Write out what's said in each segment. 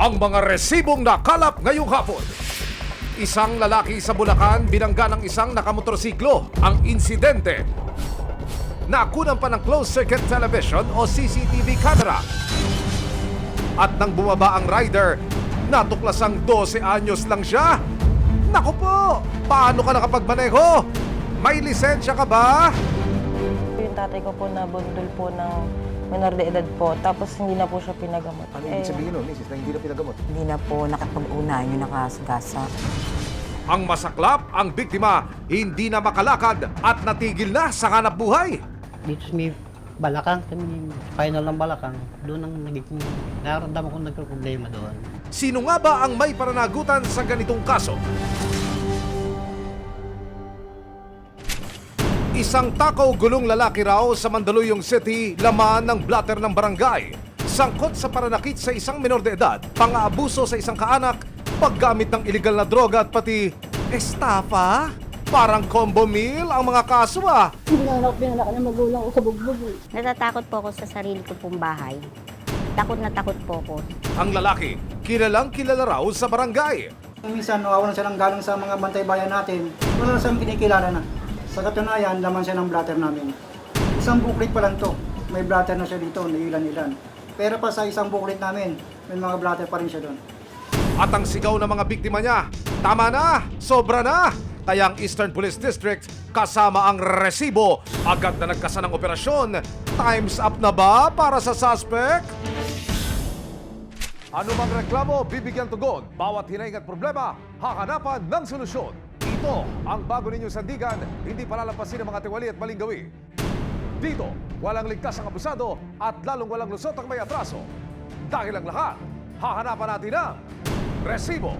ang mga resibong nakalap ngayong hapon. Isang lalaki sa Bulacan binangga ng isang nakamotorsiklo. Ang insidente, nakunan pa ng closed-circuit television o CCTV camera. At nang bumaba ang rider, natuklasang 12 anyos lang siya. Naku po, paano ka nakapagmaneho? May lisensya ka ba? Yung tatay ko po nabundol po ng menor de edad po, tapos hindi na po siya pinagamot. Ano ibig sabihin nun, misis, na hindi na pinagamot? Hindi na po nakapag-una yung nakasagasa. Ang masaklap, ang biktima, hindi na makalakad at natigil na sa hanap buhay. Dito sa may balakang, kami final ng balakang, doon ang nagiging, nararamdaman ko nagka-problema doon. Sino nga ba ang may pananagutan sa ganitong kaso? Isang takaw gulong lalaki raw sa Mandaluyong City, laman ng blatter ng barangay. Sangkot sa paranakit sa isang menor de edad, pang-aabuso sa isang kaanak, paggamit ng iligal na droga at pati estafa. Parang combo meal ang mga kaso ah. Binalak ng magulang ko sa bugbog. Natatakot po ako sa sarili ko pong bahay. Takot na takot po ako. Ang lalaki, kilalang kilala raw sa barangay. Minsan, nawawalan siya ng galang sa mga bantay bayan natin. Wala siyang kinikilala na. Sa katunayan, laman siya ng blatter namin. Isang buklit pa lang to. May blatter na siya dito, nailan-ilan. Pero pa sa isang buklit namin, may mga blatter pa rin siya doon. At ang sigaw ng mga biktima niya, tama na, sobra na. Kaya ang Eastern Police District kasama ang resibo agad na nagkasa ng operasyon. Time's up na ba para sa suspect? Ano mang reklamo, bibigyan tugon. Bawat hinaing at problema, hahanapan ng solusyon. Ito ang bago ninyong sandigan, hindi palalampasin ng mga tiwali at maling gawi. Dito, walang ligtas ang abusado at lalong walang lusot ang may atraso. Dahil ang lahat, hahanapan natin ng resibo.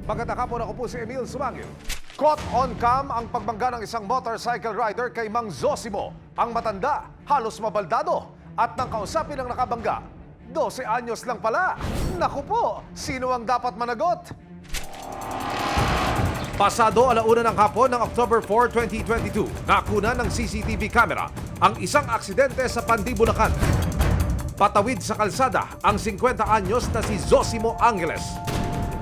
Magandang hapon, ako po si Emil Sumangil. Caught on cam ang pagbangga ng isang motorcycle rider kay Mang Zosimo. Ang matanda, halos mabaldado. At nang kausapin ang nakabangga, 12 anyos lang pala. Naku po, sino ang dapat managot? Pasado alauna ng hapon ng October 4, 2022, nakuna ng CCTV camera ang isang aksidente sa Pandi, Bulacan. Patawid sa kalsada ang 50 anyos na si Zosimo Angeles.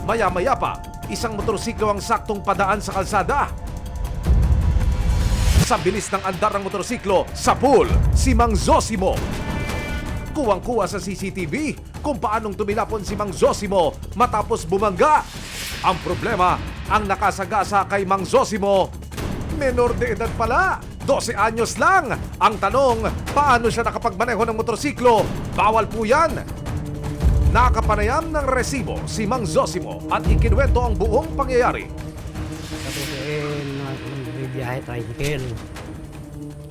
Maya-maya pa, isang motorsiklo ang saktong padaan sa kalsada. Sa bilis ng andar ng motorsiklo, sa pool, si Mang Zosimo. Kuwang-kuwa sa CCTV kung paanong tumilapon si Mang Zosimo matapos bumangga. Ang problema, ang nakasagasa kay Mang Zosimo, menor de edad pala, 12 anyos lang. Ang tanong, paano siya nakapagmaneho ng motorsiklo? Bawal po yan. Nakapanayam ng resibo si Mang Zosimo at ikinuwento ang buong pangyayari. Tapos may biyahe tricycle.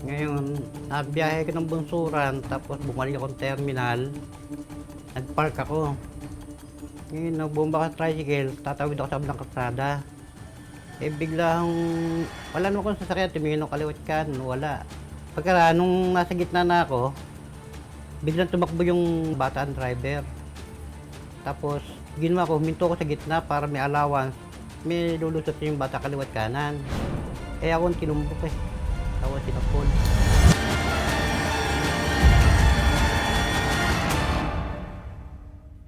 Ngayon, nagbiyahe ko ng Bunsuran, tapos bumalik akong terminal, nagpark ako. Ngayon, nagbumba ka tricycle, tatawid ako sa Blang Kalsada. Biglang, wala naman akong sasakyan, tumingin ng kaliwat kan, wala. Pagka nung nasa gitna na ako, biglang tumakbo yung bataan driver. Tapos, ginawa ko, huminto ko sa gitna para may allowance. May lulusot yung bata kaliwat kanan. Ako ang tinumbok eh. Tapos sinapol.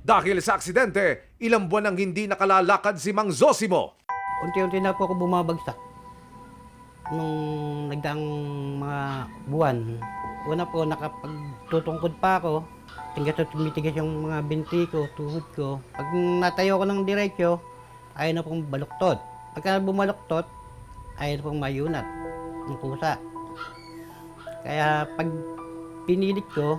Dahil sa aksidente, ilang buwan nang hindi nakalalakad si Mang Zosimo. Unti-unti na po ako bumabagsak. Nung nagdaang mga buwan, una po nakapagtutungkod pa ako. Tumitigas yung mga binti ko, tuhod ko. Pag natayo ko ng diretso, ayaw na pong baluktot. Pagka bumaluktot, ayaw na pong mayunat ng pusa. Kaya pag pinilit ko,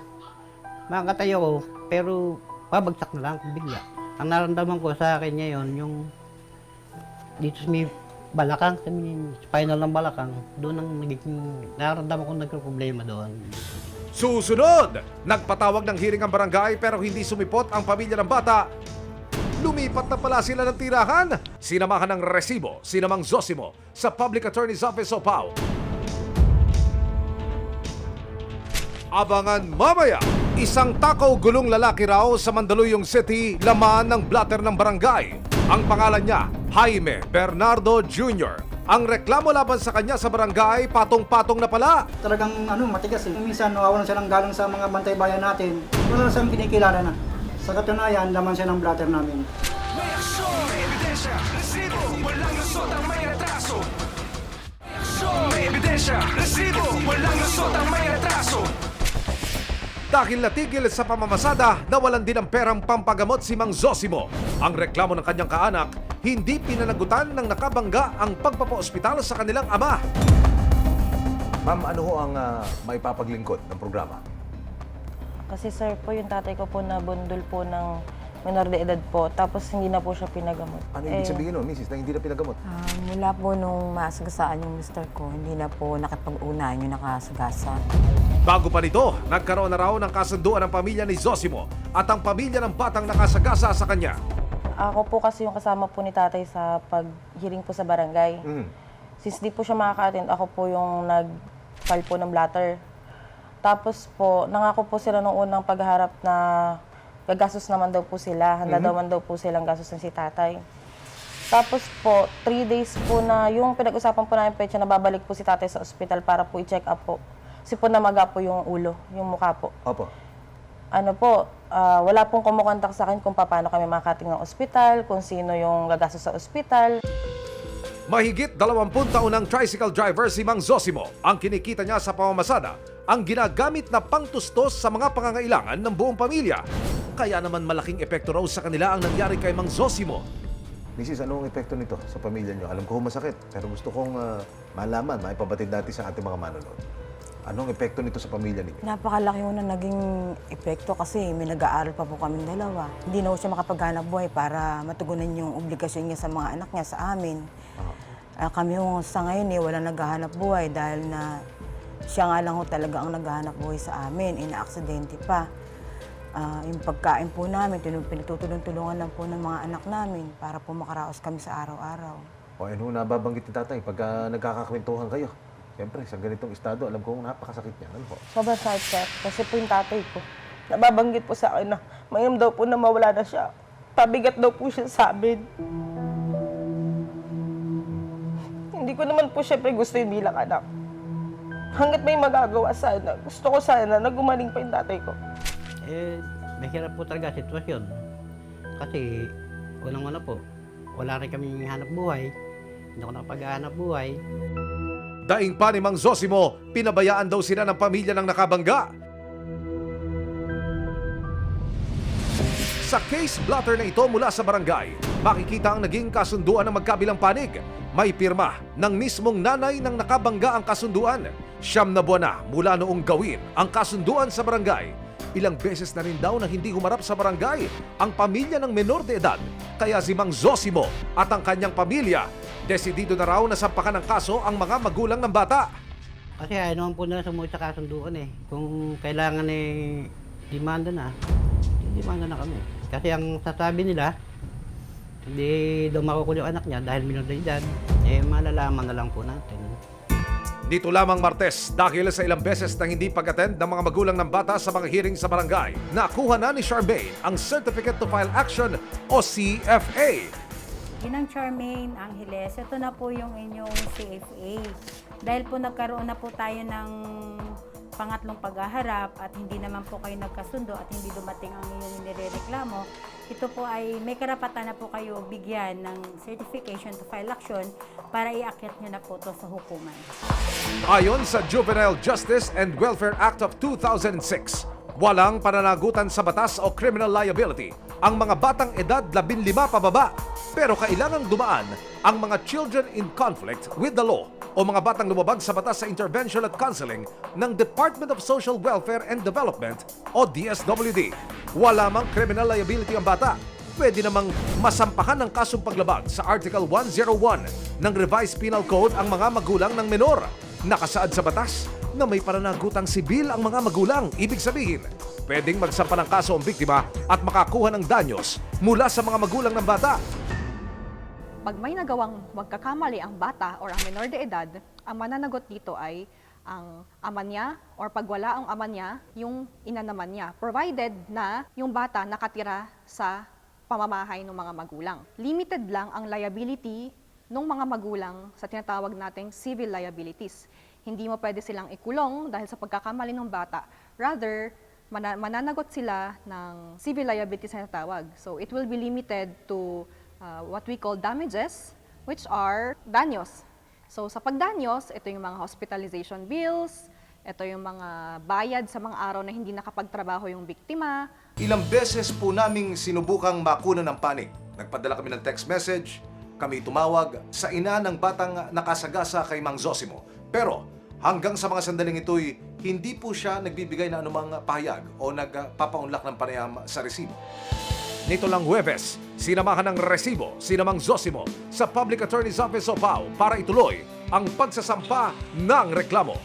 makakatayo ko, pero pabagsak na lang bigla. Ang naramdaman ko sa akin ngayon, yung dito sa may balakang, sa may spinal ng balakang, doon ang nagiging, naramdaman ko nagka-problema doon. Susunod, nagpatawag ng hearing ang barangay pero hindi sumipot ang pamilya ng bata. Lumipat na pala sila ng tirahan. Sinamahan ng resibo si Mang Zosimo sa Public Attorney's Office o PAO. Abangan mamaya, isang takaw gulong lalaki raw sa Mandaluyong City, laman ng blatter ng barangay. Ang pangalan niya, Jaime Bernardo Jr. Ang reklamo laban sa kanya sa barangay, patong-patong na pala. Talagang matigas eh. Minsan, nawawalan siya ng galang sa mga bantay bayan natin. Wala siyang kinikilala na. Sa katunayan, laman siya ng blatter namin. May aksyon, may ebidensya, resibo, walang lusot ang may retraso. May aksyon, may ebidensya, resibo, walang lusot ang may retraso. Dahil natigil sa pamamasada, nawalan din ng perang pampagamot si Mang Zosimo. Ang reklamo ng kanyang kaanak, hindi pinanagutan ng nakabangga ang pagpapaospital sa kanilang ama. Ma'am, ano ho ang maipapaglingkod ng programa? Kasi sir po, yung tatay ko po nabundol po ng minor de edad po. Tapos hindi na po siya pinagamot. Ano ibig sabihin nun, misis, na hindi na pinagamot? Mula po nung masagasaan yung mister ko, hindi na po nakipag-unahan yung nakasagasa. Bago pa nito, nagkaroon na raw ng kasunduan ng pamilya ni Zosimo at ang pamilya ng batang nakasagasa sa kanya. Ako po kasi yung kasama po ni tatay sa pag-hearing po sa barangay. Since di po siya makaka-attend, ako po yung nag-file po ng blatter. Tapos po, nangako po sila nung unang pagharap na gagastos naman daw po sila. Handa daw po silang gastos ng si tatay. Tapos po, 3 days po na yung pinag-usapan po namin petsa na babalik po si tatay sa ospital para po i-check up po. Kasi po namaga po yung ulo, yung mukha po. Opo. Ano po, wala pong kumukontak sa akin kung paano kami makakating ng ospital, kung sino yung gagastos sa ospital. Mahigit 20 taon ng tricycle driver si Mang Zosimo. Ang kinikita niya sa pamamasada, ang ginagamit na pangtustos sa mga pangangailangan ng buong pamilya. Kaya naman malaking epekto raw sa kanila ang nangyari kay Mang Zosimo. Misis, ano ang epekto nito sa pamilya nyo? Alam ko masakit, pero gusto kong malaman, maipabatid natin sa ating mga manonood. Anong epekto nito sa pamilya ninyo? Napakalaki ho na naging epekto kasi may nag-aaral pa po kaming dalawa. Hindi na ho siya makapaghanap buhay para matugunan yung obligasyon niya sa mga anak niya, sa amin. Kami ho sa ngayon wala naghahanap buhay dahil na siya nga lang ho talaga ang naghahanap buhay sa amin. Ina-aksidente pa. Yung pagkain po namin, pinatutulong-tulungan lang po ng mga anak namin para po makaraos kami sa araw-araw. O ano nababanggit ni tatay pagka nagkakakwentuhan kayo? Siyempre, sa ganitong estado, alam kong napakasakit niya. Ano po? Sobrang sakit sir, kasi po yung tatay ko. Nababanggit po sa akin na mayroon daw po na mawala na siya. Pabigat daw po siya sa amin. Hindi ko naman po syempre gusto yun bilang anak. Hanggat may magagawa sana, gusto ko sana na gumaling pa yung tatay ko. Mahirap po talaga sitwasyon. Kasi, unang-una po, wala rin kami hanap buhay. Hindi ako nakapag-hanap buhay. Daing pa ni Mang Zosimo, pinabayaan daw sila ng pamilya ng nakabangga. Sa case blotter na ito mula sa barangay, makikita ang naging kasunduan ng magkabilang panig. May pirma ng mismong nanay ng nakabangga ang kasunduan. 9 na buwan na mula noong gawin ang kasunduan sa barangay. Ilang beses na rin daw na hindi humarap sa barangay ang pamilya ng menor de edad. Kaya si Mang Zosimo at ang kanyang pamilya, desidido na raw na sampakan ng kaso ang mga magulang ng bata. Kasi ayaw naman po na sumuot sa kasunduan eh. Kung kailangan demanda na, demanda na kami. Kasi ang sasabi nila, hindi daw makukulong anak niya dahil minor de edad, malalaman na lang po natin. Dito lamang Martes, dahil sa ilang beses na hindi pag-attend ng mga magulang ng bata sa mga hearing sa barangay, nakuha na ni Charmaine ang Certificate to File Action o CFA. Ginang Charmaine Angeles, ito na po yung inyong CFA. Dahil po nagkaroon na po tayo ng pangatlong paghaharap at hindi naman po kayo nagkasundo at hindi dumating ang inyong nirereklamo, ito po ay may karapatan na po kayo bigyan ng certification to file action para iakyat nyo na po ito sa hukuman. Ayon sa Juvenile Justice and Welfare Act of 2006, walang pananagutan sa batas o criminal liability ang mga batang edad 15 pababa. Pero kailangang dumaan ang mga children in conflict with the law o mga batang lumabag sa batas sa intervention at counseling ng Department of Social Welfare and Development o DSWD. Wala mang criminal liability ang bata. Pwede namang masampahan ng kasong paglabag sa Article 101 ng Revised Penal Code ang mga magulang ng menor. Nakasaad sa batas na may pananagutang sibil ang mga magulang. Ibig sabihin, pwedeng magsampa ng kaso ang biktima at makakuha ng danyos mula sa mga magulang ng bata. Pag may nagawang magkakamali ang bata o ang menor de edad, ang mananagot dito ay ang ama niya or pagwala ang ama niya, yung ina naman niya, provided na yung bata nakatira sa pamamahay ng mga magulang. Limited lang ang liability ng mga magulang sa tinatawag nating civil liabilities. Hindi mo pwede silang ikulong dahil sa pagkakamali ng bata. Rather, mananagot sila ng civil liability sa tawag. So it will be limited to what we call damages, which are danyos. So sa pagdanyos, ito yung mga hospitalization bills, ito yung mga bayad sa mga araw na hindi nakapagtrabaho yung biktima. Ilang beses po naming sinubukang makuna ng panik. Nagpadala kami ng text message, kami tumawag sa ina ng batang nakasagasa kay Mang Zosimo. Pero hanggang sa mga sandaling ito'y hindi po siya nagbibigay na anumang pahayag o nagpapaunlak ng panayam sa resibo. Nito lang Huwebes, sinamahan ng resibo si Mang Zosimo sa Public Attorney's Office o PAO para ituloy ang pagsasampa ng reklamo.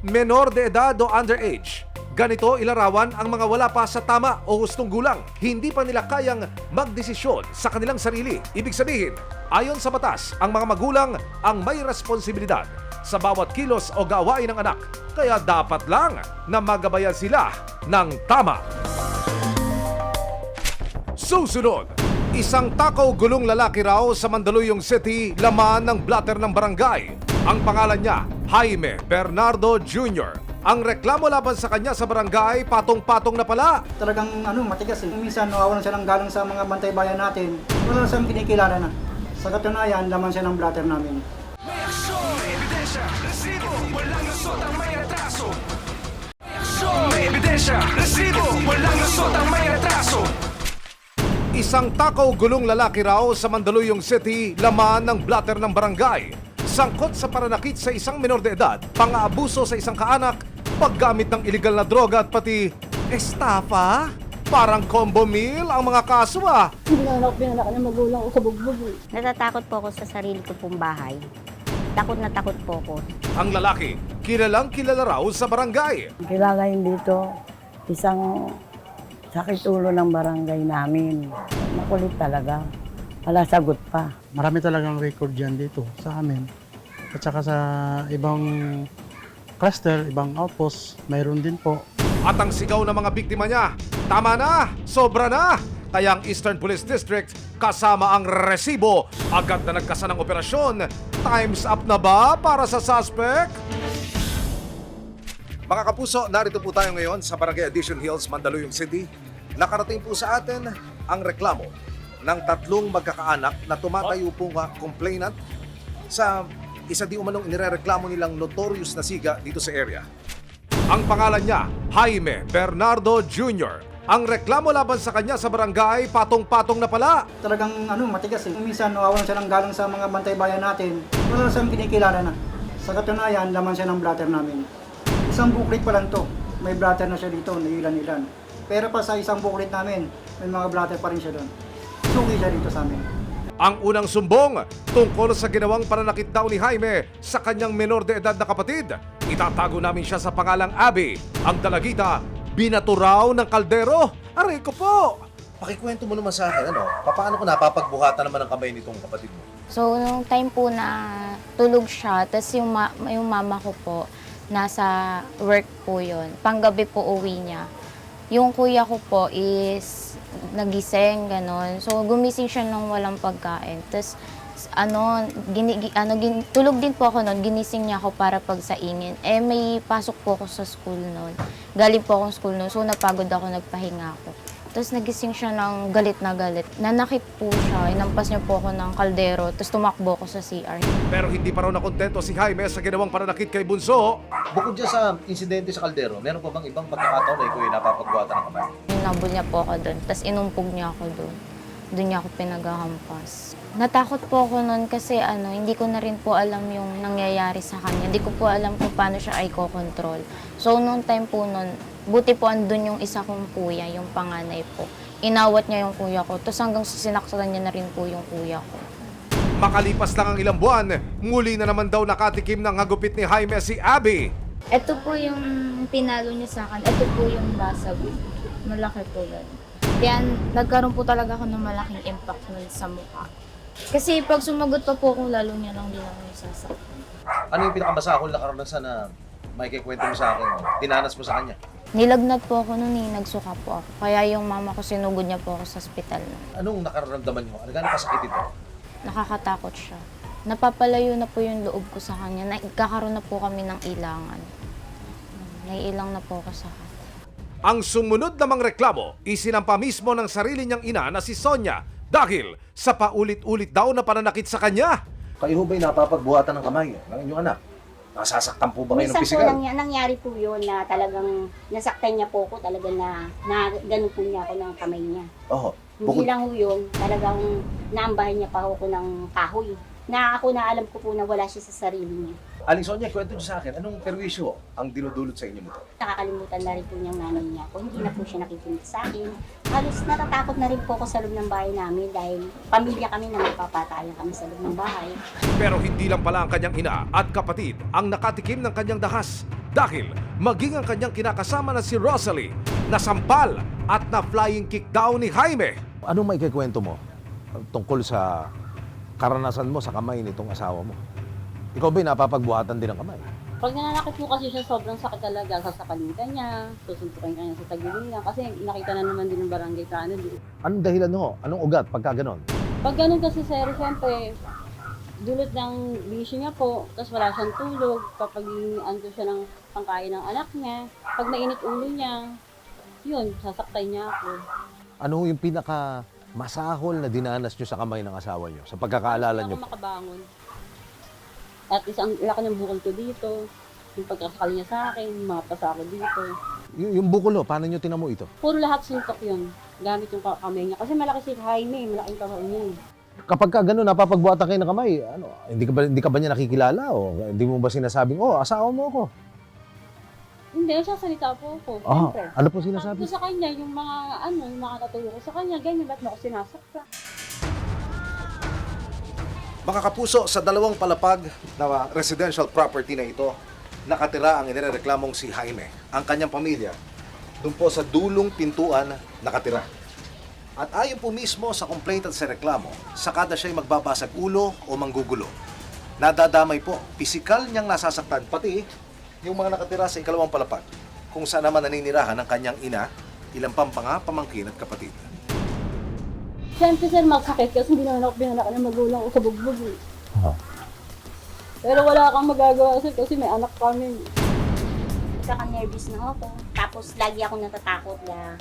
Menor de edad o underage, ganito ilarawan ang mga wala pa sa tama o hustong gulang. Hindi pa nila kayang magdesisyon sa kanilang sarili. Ibig sabihin, ayon sa batas, ang mga magulang ang may responsibilidad sa bawat kilos o gawain ng anak. Kaya dapat lang na magabayan sila ng tama. Susunod, isang takaw gulong lalaki raw sa Mandaluyong City, laman ng blatter ng barangay. Ang pangalan niya, Jaime Bernardo Jr. Ang reklamo laban sa kanya sa barangay, patong-patong na pala. Talagang matigas eh. Minsan nawawalan siya ng galang sa mga bantay bayan natin. Wala siyang kinikilala na. Sa katunayan, laman siya ng blatter namin. May aksyon, may ebidensya, resibo, walang lusot ang may retraso. May aksyon, may ebidensya, resibo, walang lusot ang may retraso. Isang takaw gulong lalaki raw sa Mandaluyong City, laman ng blatter ng barangay. Sangkot sa paranakit sa isang menor de edad, pang-aabuso sa isang kaanak, paggamit ng iligal na droga at pati estafa. Parang combo meal ang mga kaso ah. Binalak niya magulang ko sa bugbog. Natatakot po ako sa sarili ko pong bahay. Takot na takot po ako. Ang lalaki, kilalang kilala raw sa barangay. Kilala yun dito, isang sakit ulo ng barangay namin. Makulit talaga. Wala sagot pa. Marami talagang record dyan dito sa amin. At saka sa ibang cluster, ibang outpost, mayroon din po. At ang sigaw ng mga biktima niya, tama na, sobra na. Kaya ang Eastern Police District kasama ang resibo, agad na nagkasa ng operasyon. Time's up na ba para sa suspect? Mga kapuso, narito po tayo ngayon sa Barangay Addition Hills, Mandaluyong City. Nakarating po sa atin ang reklamo ng 3 magkakaanak na tumatayo pong complainant sa isa di umanong inirereklamo nilang notorious na siga dito sa area. Ang pangalan niya, Jaime Bernardo Jr. Ang reklamo laban sa kanya sa barangay, patong-patong na pala. Talagang matigas eh. Minsan nawawalan siya ng galang sa mga bantay bayan natin. Wala siyang kinikilala na. Sa katunayan, laman siya ng blatter namin. Isang buklit pa lang to. May blatter na siya dito, ilan-ilan. Pero pa sa isang buklit namin, may mga blatter pa rin siya doon. Suki siya dito sa amin. Ang unang sumbong tungkol sa ginawang pananakit daw ni Jaime sa kanyang menor de edad na kapatid. Itatago namin siya sa pangalang Abby. Ang dalagita, binato raw ng kaldero. Aray ko po! Pakikwento mo naman sa akin, paano ko napapagbuhatan naman ang kamay nitong kapatid mo? So, nung time po na tulog siya, tapos yung mama ko po, nasa work po yun. Panggabi po uwi niya. Yung kuya ko po is nagising, gano'n. So, gumising siya nung walang pagkain. Tapos, tulog din po ako noon, ginising niya ako para pagsaingin. May pasok po ako sa school noon. Galing po akong school noon, so napagod ako, nagpahinga ako. Tapos nagising siya ng galit na galit. Nanakit po siya, inampas niya po ako ng kaldero, tapos tumakbo ako sa CR. Pero hindi pa raw nakontento si Jaime sa ginawang pananakit kay Bunso. Bukod dyan sa insidente sa kaldero, meron pa bang ibang pagkakataon na ikaw ay napapagbuhatan ng kamay? Inabol niya po ako doon, tapos inumpog niya ako doon. Doon niya ako pinaghahampas. Natakot po ako noon kasi hindi ko na rin po alam yung nangyayari sa kanya. Hindi ko po alam kung paano siya ay ko-control. So, noong time po noon, buti po andun yung isa kong kuya, yung panganay po. Inawat niya yung kuya ko, tapos hanggang sinaksakan niya na rin po yung kuya ko. Makalipas lang ang ilang buwan, muli na naman daw nakatikim ng hagupit ni Jaime si Abby. Ito po yung pinalo niya sa akin. Ito po yung basag. Malaki po yan. Kaya nagkaroon po talaga ako ng malaking impact nun sa mukha. Kasi pag sumagot pa po ako, lalo niya lang din ako sasaktan. Ano yung pinakamasahol na karanasan na may kikwento mo sa akin, dinanas mo sa kanya? Nilagnat po ako noon nagsuka po ako. Kaya yung mama ko sinugod niya po ako sa ospital. Anong nakaramdaman mo? Ano gano'ng kasakit ito? Nakakatakot siya. Napapalayo na po yung loob ko sa kanya. Nagkakaroon na po kami ng ilangan. Naiilang na po ako sa kanya. Ang sumunod namang reklamo, isinampa mismo ng sarili niyang ina na si Sonia dahil sa paulit-ulit daw na pananakit sa kanya. Kayo ba'y napapagbuhatan ng kamay ng inyong anak? Nasasaktan po ba kayo ng Minsan po pisikal? nangyari po yun na talagang nasaktan niya po ako, talagang na ganun po niya ako ng kamay niya. Oo. Hindi lang po yun, talagang naambahan niya pa ako ng kahoy. Na ako na alam ko po na wala siya sa sarili niya. Aling Sonia, kwento niyo sa akin, anong perwisyo ang dinudulot sa inyo mo? Nakakalimutan na rin po niyang nanay niya ako. Hindi na po siya nakikinig sa akin. Halos natatakot na rin po ako sa loob ng bahay namin dahil pamilya kami na magpapatayan kami sa loob ng bahay. Pero hindi lang pala ang kanyang ina at kapatid ang nakatikim ng kanyang dahas dahil maging ang kanyang kinakasama na si Rosalie nasampal at na flying kick down ni Jaime. Anong may kikwento mo tungkol sa karanasan mo sa kamay nitong asawa mo? Ikaw ba'y napapagbuhatan din ng kamay? Pag nananakit po kasi siya, sobrang sakit talaga. Sasakalin ka niya, susuntukin ka niya sa tagilid niya. Kasi nakita na naman din ng barangay sa ano. Anong dahilan mo? Anong ugat pagka ganon? Pag ganun kasi sir, siyempre, dulot ng bisyo niya po, tapos wala siyang tulog. Kapag ano siya ng pangkain ng anak niya, pag mainit ulo niya, yun, sasaktan niya ako. Ano yung pinaka masahol na dinanas nyo sa kamay ng asawa nyo? Sa pagkakaalala Hindi nyo? ako makabangon. At isang laki ng bukol ko dito, yung pagkasakal niya sa akin, mga pasa ko dito. Yung bukulo, paano nyo tinamo ito? Puro lahat suntok yun, gamit yung kamay niya. Kasi malaki si Jaime, malaking kamay niya. Kapag ka gano'n, napapagbuhatan kayo ng kamay, ano, hindi ka ba niya nakikilala? O hindi mo ba sinasabing, oh, asawa mo ako? Hindi, nagsasalita po ako. Ah, Siyempre. ano po sinasabi? Sabi ko sa kanya, yung mga yung mga katulong ko sa kanya, ganyan, ba't mo ako sinasakta? Mga kapuso, sa dalawang palapag na residential property na ito, nakatira ang inireklamong si Jaime. Ang kanyang pamilya, doon po sa dulong pintuan nakatira. At ayon po mismo sa complainant sa reklamo, sakada siya'y magbabasag ulo o manggugulo. Nadadamay po, pisikal niyang nasasaktan, pati yung mga nakatira sa ikalawang palapag, kung saan naman naninirahan ng kanyang ina, ilang pamangkin at kapatid. Siyempre sir, masakit kasi hindi naman ako pinanakan ng magulang ko sa bugbog. Pero wala kang magagawa sir kasi may anak kami. Kaka-nervous na ako. Tapos lagi ako natatakot na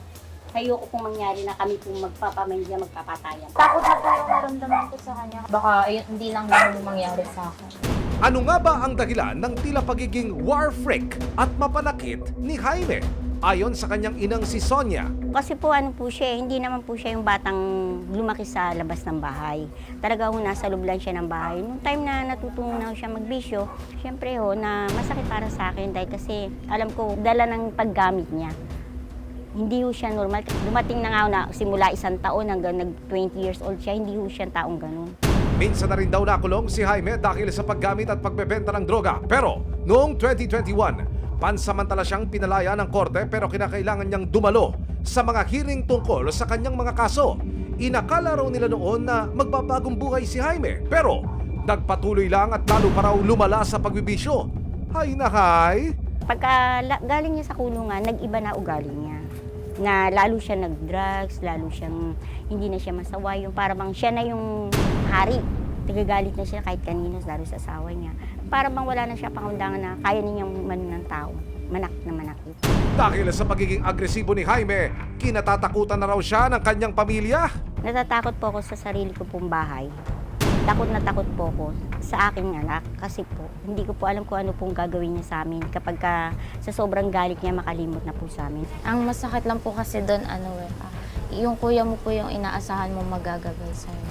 ayoko pong mangyari na kami pong magpapamilya, magpapatayan. Takot na po yung naramdaman ko sa kanya. Baka hindi lang ganun mangyari sa akin. Ano nga ba ang dahilan ng tila pagiging war freak at mapanakit ni Jaime? Ayon sa kanyang inang si Sonia. Kasi po ano po siya, hindi naman po siya yung batang lumaki sa labas ng bahay. Talaga ho, nasa loob lang siya ng bahay. Nung time na natutunan na siya magbisyo, syempre ho, na masakit para sa akin dahil kasi alam ko, dala ng paggamit niya. Hindi ho siya normal. Dumating na nga ho na simula 1 taon hanggang nag-20 years old siya, hindi ho siya taong ganun. Minsan na rin daw nakulong si Jaime dahil sa paggamit at pagbebenta ng droga. Pero noong 2021, pansamantala siyang pinalaya ng korte pero kinakailangan niyang dumalo sa mga hearing tungkol sa kanyang mga kaso. Inakala raw nila noon na magbabagong buhay si Jaime pero nagpatuloy lang at lalo pa raw lumala sa pagbibisyo. Hay na hay! Pagka galing niya sa kulungan, nag-iba na ugali niya. Na lalo siya nag-drugs, lalo siyang hindi na siya masawa. Yung para bang siya na yung hari. Nagagalit na siya kahit kanino, lalo sa asawa niya. Para bang wala na siya pangundangan na kaya niyang manon ng tao. Manak na manakit. Dahil sa pagiging agresibo ni Jaime, kinatatakutan na raw siya ng kanyang pamilya. Natatakot po ako sa sarili ko pong bahay. Takot na takot po ako sa aking anak kasi po hindi ko po alam kung ano pong gagawin niya sa amin kapag sa sobrang galit niya makalimot na po sa amin. Ang masakit lang po kasi doon, yung kuya mo po yung inaasahan mo magagabay sa'yo.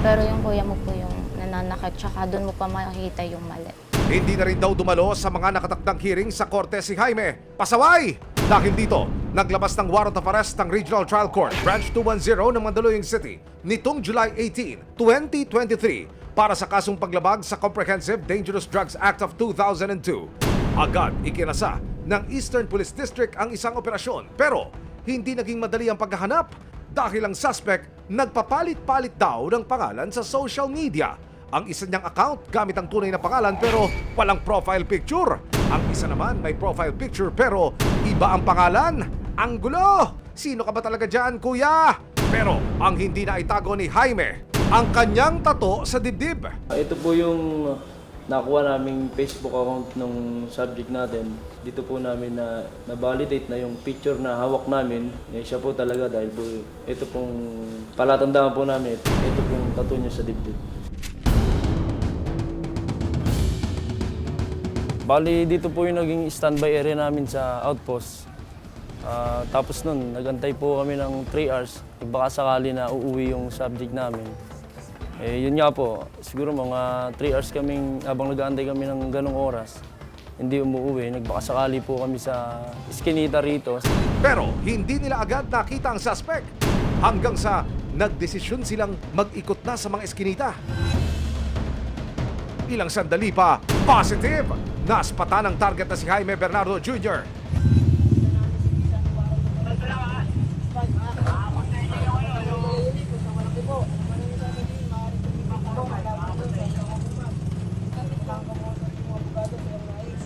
Pero yung kuya mo po yung nananakit, tsaka doon mo pa makikita yung mali. Hindi na rin daw dumalo sa mga nakatakdang hearing sa korte si Jaime. Pasaway! Dahil dito, naglabas ng warrant of arrest ng Regional Trial Court, Branch 210 ng Mandaluyong City nitong July 18, 2023 para sa kasong paglabag sa Comprehensive Dangerous Drugs Act of 2002. Agad ikinasa ng Eastern Police District ang isang operasyon pero hindi naging madali ang paghahanap dahil ang suspect nagpapalit-palit daw ng pangalan sa social media. Ang isa niyang account gamit ang tunay na pangalan pero walang profile picture. Ang isa naman may profile picture pero iba ang pangalan. Ang gulo! Sino ka ba talaga dyan, kuya? Pero ang hindi na itago ni Jaime, ang kanyang tato sa dibdib. Ito po yung nakuha naming Facebook account ng subject natin, dito po namin na na-validate na yung picture na hawak namin, siya po talaga dahil po ito pong palatandaan po namin, ito pong tattoo niya sa dibdib. Bali, dito po yung naging standby area namin sa outpost. Tapos nun, nagantay po kami ng 3 hours. Baka sakali na uuwi yung subject namin. Yun nga po, siguro mga 3 hours kaming, habang nag-aantay kami ng ganong oras, hindi umuwi. Nagbakasakali po kami sa iskinita rito. Pero hindi nila agad nakita ang suspect hanggang sa nagdesisyon silang mag-ikot na sa mga eskinita. Ilang sandali pa, positive! Naspatan ang target na si Jaime Bernardo Jr.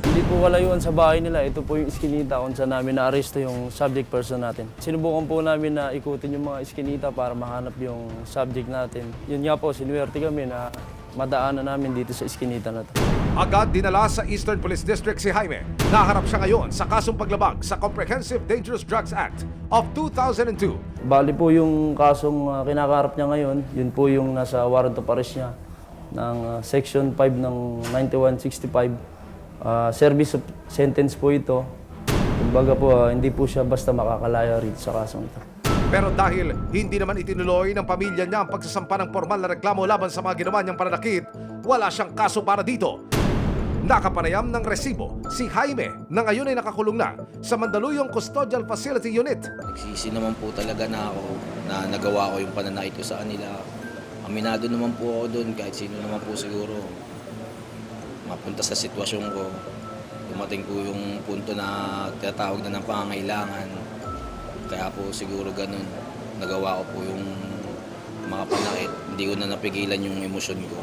Hindi po kalayuan sa bahay nila. Ito po yung iskinita kung saan namin na-arresto yung subject person natin. Sinubukan po namin na ikutin yung mga iskinita para mahanap yung subject natin. Yun nga po, sinuwerte kami na madaanan namin dito sa iskinita na to. Agad dinala sa Eastern Police District si Jaime. Naharap siya ngayon sa kasong paglabag sa Comprehensive Dangerous Drugs Act of 2002. Bali po yung kasong kinakaharap niya ngayon, yun po yung nasa warrant of arrest niya ng Section 5 ng 9165. Service of sentence po ito. Kumbaga po, hindi po siya basta makakalaya rito sa kasong ito. Pero dahil hindi naman itinuloy ng pamilya niya ang pagsasampa ng formal na reklamo laban sa mga ginawa niyang pananakit, wala siyang kaso para dito. Nakapanayam ng resibo si Jaime na ngayon ay nakakulong na sa Mandaluyong Custodial Facility Unit. Nagsisi naman po talaga na ako na nagawa ko yung pananakit ko sa kanila. Aminado naman po ako doon kahit sino naman po siguro mapunta sa sitwasyon ko. Dumating po yung punto na tinatawag na ng pangangailangan. Kaya po siguro ganun. Nagawa ko po yung mga panakit. Hindi ko na napigilan yung emosyon ko.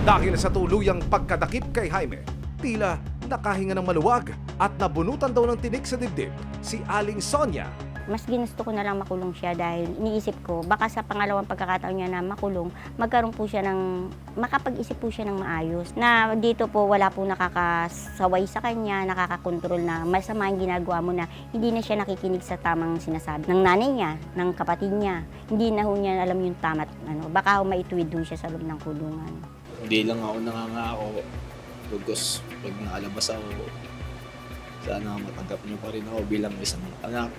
Dahil sa tuluyang pagkadakip kay Jaime, tila nakahinga ng maluwag at nabunutan daw ng tinik sa dibdib si Aling Sonia. Mas ginusto ko na lang makulong siya dahil iniisip ko, baka sa pangalawang pagkakataon niya na makulong, magkaroon po siya makapag-isip po siya ng maayos. Na dito po wala po nakakasaway sa kanya, nakakakontrol na masama ang ginagawa mo na hindi na siya nakikinig sa tamang sinasabi ng nanay niya, ng kapatid niya. Hindi na ho niya alam yung tama at baka ho maituwid ho siya sa loob ng kulungan. Hindi lang ako nangangako. Because pag naalabas ako, sana matanggap niyo pa rin ako bilang isang anak,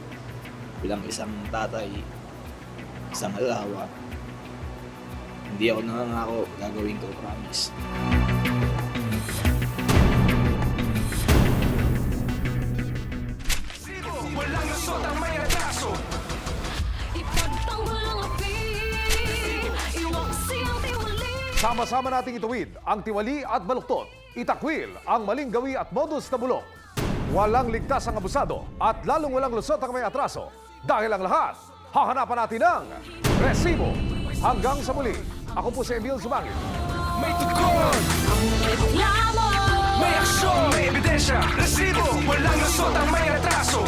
bilang isang tatay, isang alawa. Hindi ako nangangako, gagawin ko, promise. Walang lusot ang may atraso. Ipagtanggol ang api, iwaksi ang tiwali. Sama-sama nating ituwid ang tiwali at baluktot. Itakwil ang maling gawi at modus na bulok. Walang ligtas ang abusado at lalong walang lusot ang may atraso. Dahil ang lahat, hahanapan natin ng resibo. Hanggang sa muli, ako po si Emil Zumangit. May tugon, may aksyon, may ebidensya, resibo. Walang lusot ang may atraso.